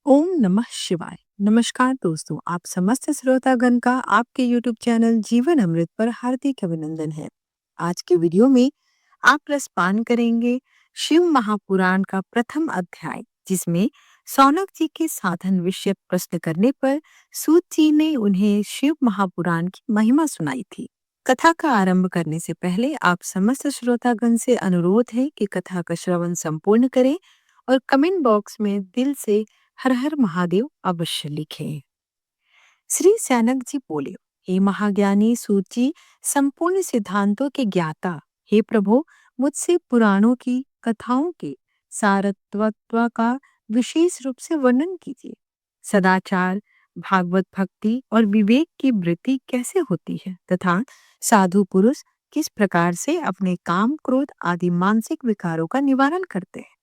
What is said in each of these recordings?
ओम नमः शिवाय। नमस्कार दोस्तों, आप समस्त श्रोतागण का आपके YouTube चैनल जीवन अमृत पर हार्दिक अभिनंदन है। आज के वीडियो में आप रसपान करेंगे शिव महापुराण का प्रथम अध्याय, जिसमें सौनक जी के साधन विषय प्रश्न करने पर सूत जी ने उन्हें शिव महापुराण की महिमा सुनाई थी। कथा का आरंभ करने से पहले आप समस्त श्रोतागण से अनुरोध है कि कथा का श्रवण संपूर्ण करें और कमेंट बॉक्स में दिल से हर हर महादेव अवश्य लिखें। श्री सैनक जी बोले, हे महाज्ञानी सूत जी, संपूर्ण सिद्धांतों के ज्ञाता, हे प्रभु, मुझसे पुराणों की कथाओं के सारत्वत्व का विशेष रूप से वर्णन कीजिए। सदाचार, भागवत भक्ति और विवेक की वृत्ति कैसे होती है तथा साधु पुरुष किस प्रकार से अपने काम क्रोध आदि मानसिक विकारों का निवारण करते हैं।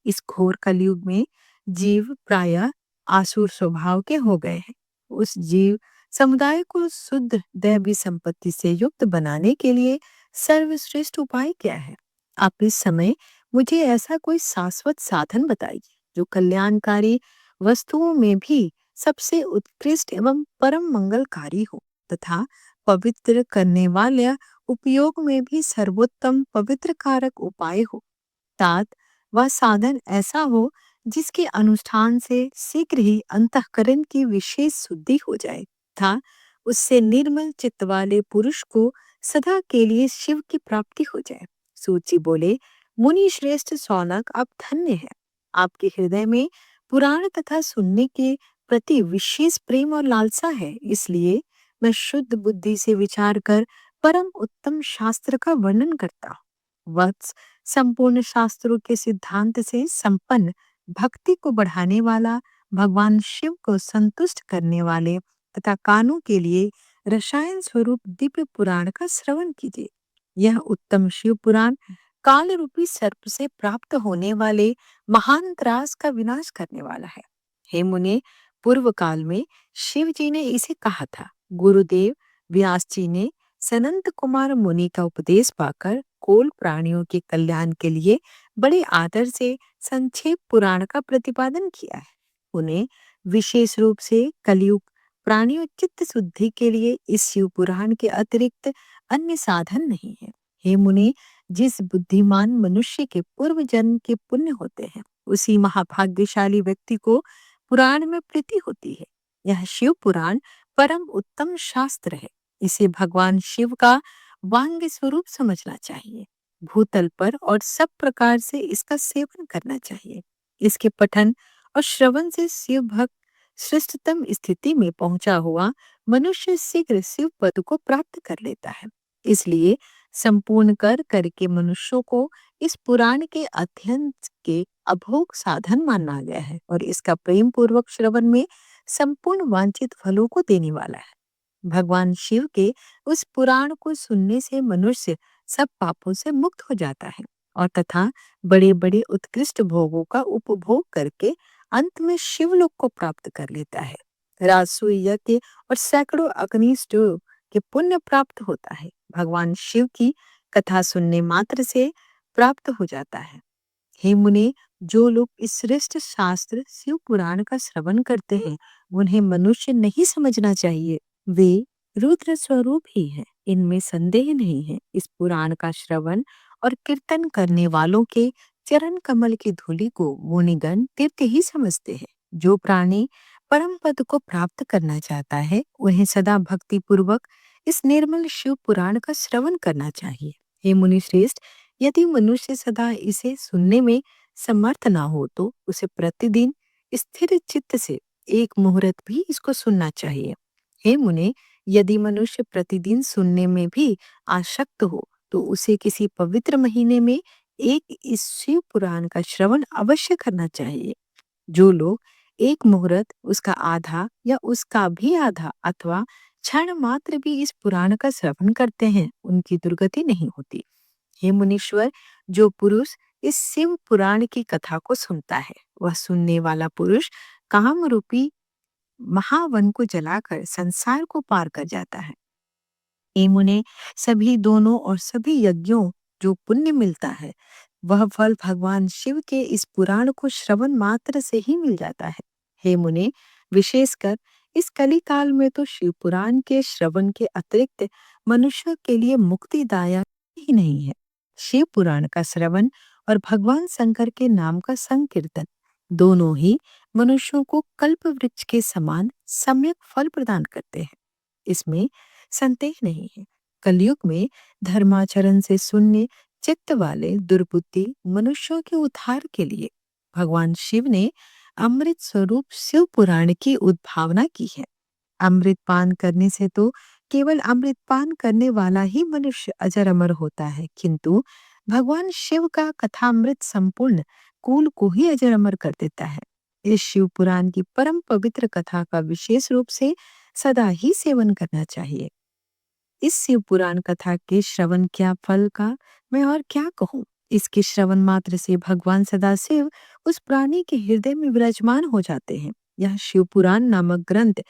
इस घोर कलयुग में जीव प्रायः आसुर स्वभाव के हो गए हैं। उस जीव समुदाय को शुद्ध दैवी संपत्ति से युक्त बनाने के लिए सर्वश्रेष्ठ उपाय क्या है? आप इस समय मुझे ऐसा कोई शाश्वत साधन बताइए जो कल्याणकारी वस्तुओं में भी सबसे उत्कृष्ट एवं परम मंगलकारी हो तथा पवित्र करने वाले उपयोग में भी सर्वोत्तम पवित्र कारक उपाय हो। तात वह साधन ऐसा हो जिसके अनुष्ठान से शीघ्र ही अंतःकरण की विशेष शुद्धि हो जाए था उससे निर्मल चित्त वाले पुरुष को सदा के लिए शिव की प्राप्ति हो जाए। सूची बोले, मुनि श्रेष्ठ सौनक, आप धन्य है। आपके हृदय में पुराण तथा सुनने के प्रति विशेष प्रेम और लालसा है, इसलिए मैं शुद्ध बुद्धि से विचार कर परम उत्तम शास्त्र का वर्णन करता हूँ। वत्स, संपूर्ण शास्त्रों के सिद्धांत से संपन्न, भक्ति को बढ़ाने वाला, भगवान शिव को संतुष्ट करने वाले तथा कानों के लिए रसायन स्वरूप दिव्य पुराण का श्रवण कीजिए। यह उत्तम शिव पुराण काल रूपी सर्प से प्राप्त होने वाले महान त्रास का विनाश करने वाला है। हे मुने, पूर्व काल में शिव जी ने इसे कहा था। गुरुदेव व्यास जी ने सनंत कुमार मुनि का उपदेश पाकर कोल प्राणियों के कल्याण के लिए बड़े आदर से संक्षेप पुराण का प्रतिपादन किया है। उन्हें विशेष रूप से कलयुग प्राणियों चित्त शुद्धि के लिए इस शिव पुराण के अतिरिक्त अन्य साधन नहीं है। हे मुने, जिस बुद्धिमान मनुष्य के पूर्व जन्म के पुण्य होते हैं, उसी महाभाग्यशाली व्यक्ति को पुराण में प्रीति होती है। यह शिव पुराण परम उत्तम शास्त्र है। इसे भगवान शिव का वांग स्वरूप समझना चाहिए। भूतल पर और सब प्रकार से इसका सेवन करना चाहिए। इसके पठन और श्रवण से शिव भक्त श्रेष्ठतम स्थिति में पहुंचा हुआ मनुष्य शीघ्र शिव पद को प्राप्त कर लेता है। इसलिए संपूर्ण कर करके मनुष्यों को इस पुराण के अध्ययन के अभोग साधन माना गया है और इसका प्रेम पूर्वक श्रवण में संपूर्ण वांछित फलों को देने वाला है। भगवान शिव के उस पुराण को सुनने से मनुष्य सब पापों से मुक्त हो जाता है और तथा बड़े बड़े उत्कृष्ट भोगों का उपभोग करके अंत में शिवलोक को प्राप्त कर लेता है। राजसूय यज्ञ और सैकड़ों अग्निष्टों के पुण्य प्राप्त होता है। भगवान शिव की कथा सुनने मात्र से प्राप्त हो जाता है। हे मुने, जो लोग इस श्रेष्ठ शास्त्र शिव पुराण का श्रवण करते हैं, उन्हें मनुष्य नहीं समझना चाहिए। वे रुद्र स्वरूप ही हैं, इनमें संदेह नहीं है। इस पुराण का श्रवण और कीर्तन करने वालों के चरण कमल की धूलि को मुनिगण तीर्थ ही समझते हैं। जो प्राणी परम पद को प्राप्त करना चाहता है, उन्हें सदा भक्ति पूर्वक इस निर्मल शिव पुराण का श्रवण करना चाहिए। हे मुनि श्रेष्ठ, यदि मनुष्य सदा इसे सुनने में समर्थ ना हो तो उसे प्रतिदिन स्थिर चित्त से एक मुहूर्त भी इसको सुनना चाहिए। हे मुने, यदि मनुष्य प्रतिदिन सुनने में भी आसक्त हो तो उसे किसी पवित्र महीने में एक इस शिव पुराण का श्रवण अवश्य करना चाहिए। जो लोग एक मुहूर्त, उसका आधा या उसका भी आधा अथवा क्षण मात्र भी इस पुराण का श्रवण करते हैं, उनकी दुर्गति नहीं होती। हे मुनीश्वर, जो पुरुष इस शिव पुराण की कथा को सुनता है, वह सुनने वाला पुरुष काम रूपी महावन को जलाकर संसार को पार कर जाता है। हे मुने, सभी दोनों और सभी यज्ञों जो पुण्य मिलता है, वह फल भगवान शिव के इस पुराण को श्रवण मात्र से ही मिल जाता है। हे मुने, विशेषकर इस कली काल में तो शिव पुराण के श्रवण के अतिरिक्त मनुष्य के लिए मुक्तिदायक ही नहीं है। शिव पुराण का श्रवण और भगवान शंकर के नाम का संकीर्तन दोनों ही मनुष्यों को कल्प वृक्ष के समान सम्यक फल प्रदान करते हैं। इसमें संदेह नहीं है। कलयुग में धर्माचरण से शून्य चित्त वाले दुर्बुद्धि मनुष्यों के उद्धार के लिए भगवान शिव ने अमृत स्वरूप शिव पुराण की उद्भावना की है। अमृत पान करने से तो केवल अमृत पान करने वाला ही मनुष्य अजर अमर होता है, किंतु भगवान शिव का कथामृत संपूर्ण कुल को ही अजर अमर कर देता है। इस शिव पुराण की परम पवित्र कथा का विशेष रूप से सदा ही सेवन करना चाहिए। इस शिव पुराण कथा के श्रवण क्या फल का मैं और क्या कहूँ। इसके श्रवण मात्र से भगवान सदाशिव उस प्राणी के हृदय में विराजमान हो जाते हैं। यह शिव पुराण नामक ग्रंथ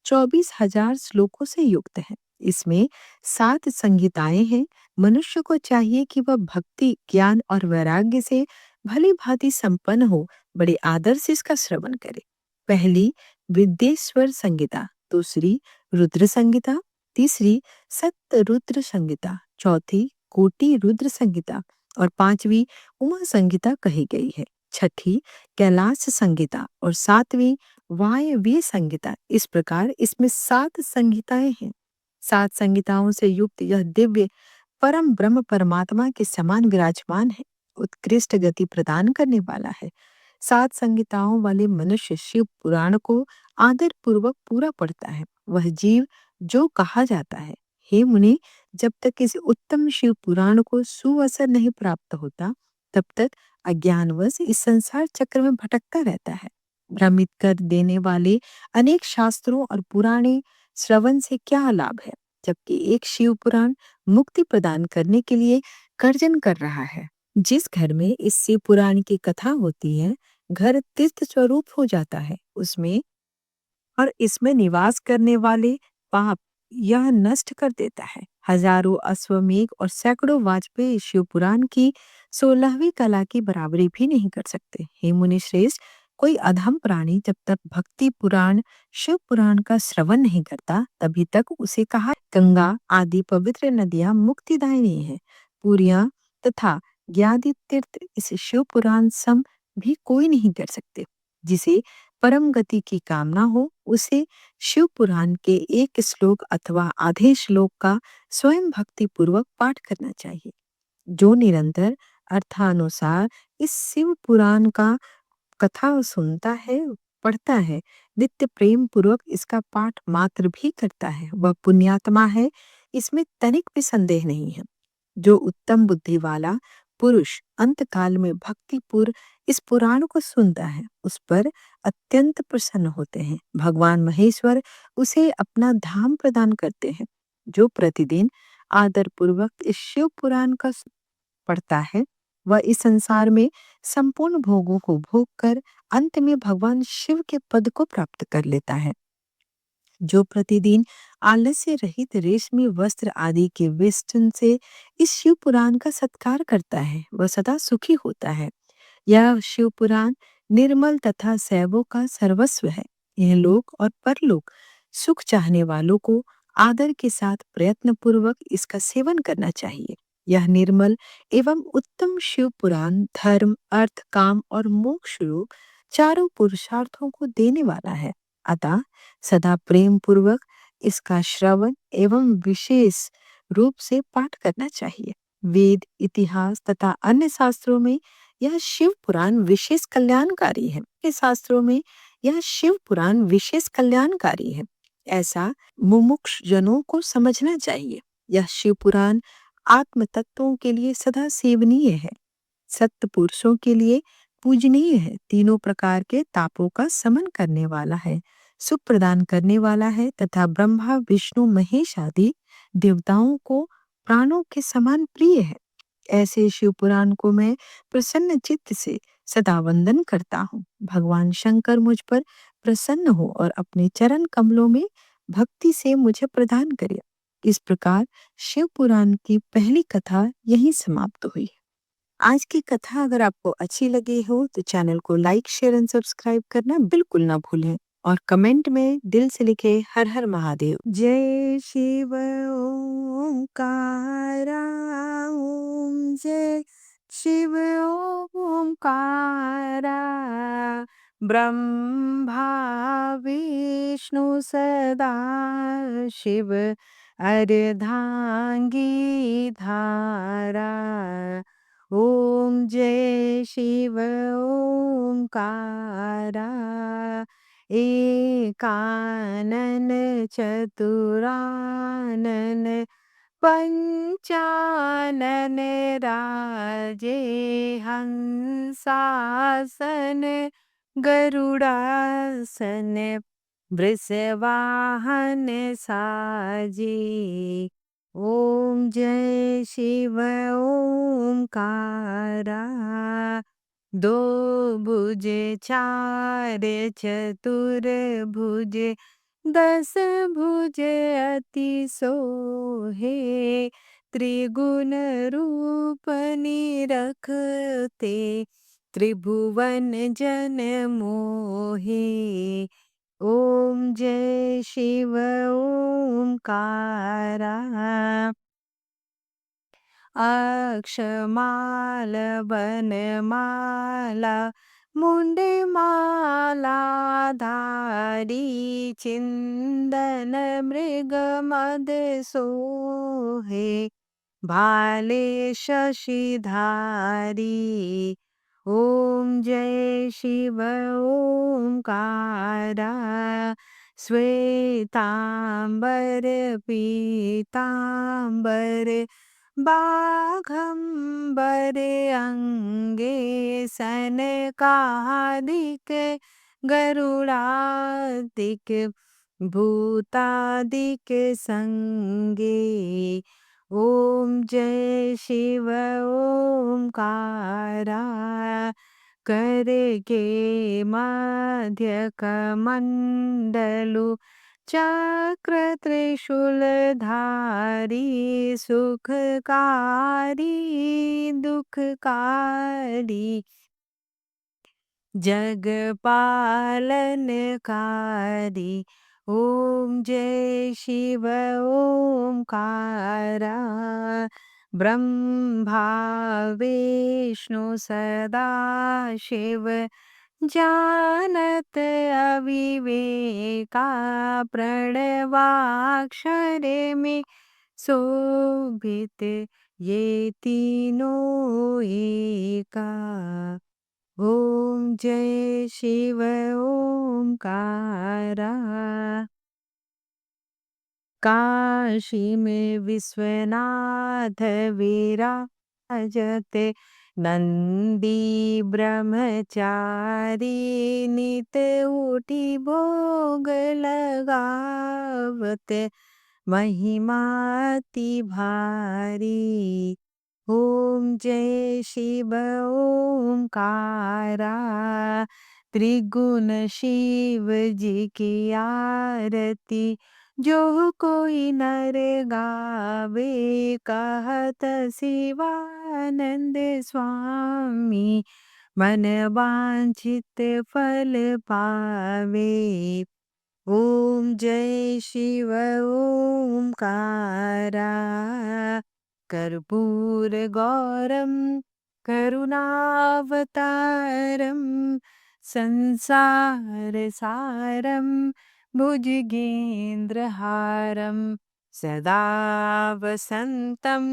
24,000 श्लोकों से युक्त है। इसमें 7 संहिताएं हैं। मनुष्य को चाहिए कि वह भक्ति, ज्ञान और वैराग्य से भली भांति संपन्न हो बड़े आदर से इसका श्रवण करे। पहली विद्येश्वर संहिता, दूसरी रुद्र संहिता, तीसरी सत्य रुद्र संहिता, चौथी कोटि रुद्र संहिता और पांचवी उमा संहिता कही गई है। छठी कैलाश संहिता और सातवीं वायव्य संहिता। इस प्रकार इसमें 7 संहिताएं हैं। 7 संहिताओं से युक्त यह दिव्य परम ब्रह्म परमात्मा के समान विराजमान है, उत्कृष्ट गति प्रदान करने वाला है। 7 संहिताओं वाले मनुष्य शिव पुराण को आदर पूर्वक पूरा पढ़ता है। वह जीव जो कहा जाता है, हे मुनि, जब तक इस उत्तम शिव पुराण को सुअवसर नहीं प्राप्त होता, तब तक अज्ञानवश इस संसार चक्र में भटकता रहता है। भ्रमित कर देने वाले अनेक शास्त्रों और पुराणे श्रवण से क्या लाभ है, जबकि एक शिव पुराण मुक्ति प्रदान करने के लिए गर्जन कर रहा है। जिस घर में इस शिव पुराण की कथा होती है, घर तीर्थ स्वरूप हो जाता है। उसमें और इसमें निवास करने वाले पाप यह नष्ट कर देता है। हजारों अश्वमेघ और सैकड़ों वाजपेयी शिव पुराण की 16वीं कला की बराबरी भी नहीं कर सकते। हे मुनि श्रेष्ठ, कोई अधम प्राणी जब तक भक्ति पुराण शिव पुराण का श्रवण नहीं करता, तभी तक उसे कहा गंगा आदि पवित्र नदियां मुक्तिदायिनी है। पुरियां तथा ज्ञाति तीर्थ इस शिव पुराण सम भी कोई नहीं कर सकते। जिसे परम गति की कामना हो, उसे शिव पुराण के एक श्लोक अथवा आधे श्लोक का स्वयं भक्ति पूर्वक पाठ करना चाहिए। जो निरंतर अर्थानुसार इस शिव पुराण का कथा सुनता है, पढ़ता है, नित्य प्रेम पूर्वक इसका पाठ मात्र भी करता है, वह पुण्यात्मा है। इसमें तनिक भी संदेह नहीं है। जो उत्तम बुद्धि वाला पुरुष अंतकाल में भक्तिपूर्व इस पुराण को सुनता है, उस पर अत्यंत प्रसन्न होते हैं। भगवान महेश्वर उसे अपना धाम प्रदान करते हैं। जो प्रतिदिन आदर पूर्वक इस शिव पुराण का पढ़ता है, वह इस संसार में संपूर्ण भोगों को भोग कर अंत में भगवान शिव के पद को प्राप्त कर लेता है। जो प्रतिदिन आलस्य रहित रेशमी वस्त्र आदि के वेष्टन से इस शिव पुराण का सत्कार करता है, वह सदा सुखी होता है। यह शिव पुराण निर्मल तथा सैवों का सर्वस्व है। यह लोक और परलोक सुख चाहने वालों को आदर के साथ प्रयत्न पूर्वक इसका सेवन करना चाहिए। यह निर्मल एवं उत्तम शिव पुराण धर्म, अर्थ, काम और मोक्ष रूप चारों पुरुषार्थों को देने वाला है। अतः सदा प्रेम पूर्वक इसका श्रवण एवं विशेष रूप से पाठ करना चाहिए। वेद, इतिहास तथा अन्य शास्त्रों में यह शिव पुराण विशेष कल्याणकारी है। के शास्त्रों में यह शिव पुराण विशेष कल्याणकारी है, ऐसा मुमुक्षु जनों को समझना चाहिए। यह शिव पुराण आत्म तत्वों के लिए सदा सेवनीय है, सत्य पुरुषों के लिए पूजनीय है, तीनों प्रकार के तापों का समन करने वाला है, सुख प्रदान करने वाला है तथा ब्रह्मा, विष्णु, महेश आदि देवताओं को प्राणों के समान प्रिय है। ऐसे शिव पुराण को मैं प्रसन्न चित्त से सदा वंदन करता हूँ। भगवान शंकर मुझ पर प्रसन्न हो और अपने चरण कमलों में भक्ति से मुझे प्रदान करे। इस प्रकार शिव पुराण की पहली कथा यहीं समाप्त हुई। आज की कथा अगर आपको अच्छी लगी हो तो चैनल को लाइक, शेयर एंड सब्सक्राइब करना बिल्कुल ना भूलें और कमेंट में दिल से लिखे हर हर महादेव। जय शिव ओंकारा, ओम जय शिव ओंकारा, ब्रह्मा विष्णु सदा शिव अर्धांगी धारा। ओम जय शिव ओंकारा, एकानन चतुरानन पंचानन राजे, हंसासन गरुड़ासन वृषवाहन साजे। ओम जय शिव ओंकारा, दो भुजे चार चतुर भुजे, दस भुजे अति सोहे, त्रिगुण रूप निरखते, त्रिभुवन जन मोहे। ओम जय शिव ओंकारा, अक्षमाल वनमाला मुंडमाला धारी, चिंदन मृगमद सोहे, भाले शशिधारी। ओम जय शिव ओंकारा, श्वेतांबर पीतांबर बाघंबर अंगे, सनकादिक गरुड़ादिक भूतादिक संगे। ओम जय शिव ओंकारा, करके मध्य कमंडलु, चक्र त्रिशूलधारी, सुखकारी दुखकारी, जग पालनकारी। ओम जय शिव ओंकारा, ब्रह्मा विष्णु सदा शिव, जानत अविवेका, प्रणवाक्षर में शोभित, ये तीनों एका। ओम जय शिव ओंकारा, काशी में विश्वनाथ विराजते, नंदी ब्रह्मचारी, नित उठी भोग लगावते, महिमाति भारी। ओम जय शिव ओंकारा, त्रिगुण शिव जी की आरती, जो कोई नर गावे, कहत शिवानंद स्वामी, मन वांछित फल पावे। ओम जय शिव ओंकारा, कर्पूर गौरम करुणावतारम, संसार सारम भुजगेन्द्रहारम, सदा वसंतम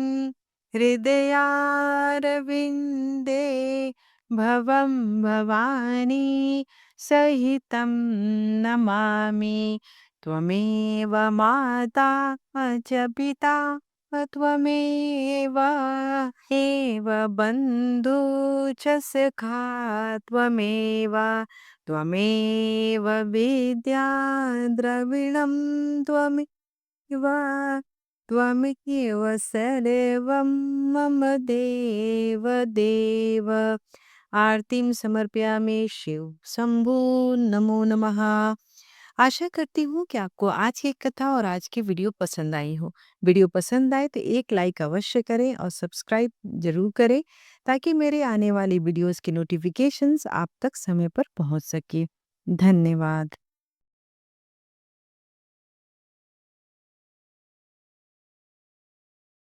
हृदयारविंदे, भवं भवानी सहितं नमामि। त्वमेव माता च पिता त्वमेव, एव बन्धु च सखा त्वमेव, त्वमेव विद्या द्रविणं त्वमेव, त्वमेव सर्वं मम देव देव। आरतीं समर्पयामि शिव शंभु नमो नमः। आशा करती हूँ कि आपको आज की कथा और आज की वीडियो पसंद आई हो। वीडियो पसंद आए तो एक लाइक अवश्य करें और सब्सक्राइब ज़रूर करें ताकि मेरे आने वाली वीडियोज़ की नोटिफ़िकेशंस आप तक समय पर पहुँच सके। धन्यवाद।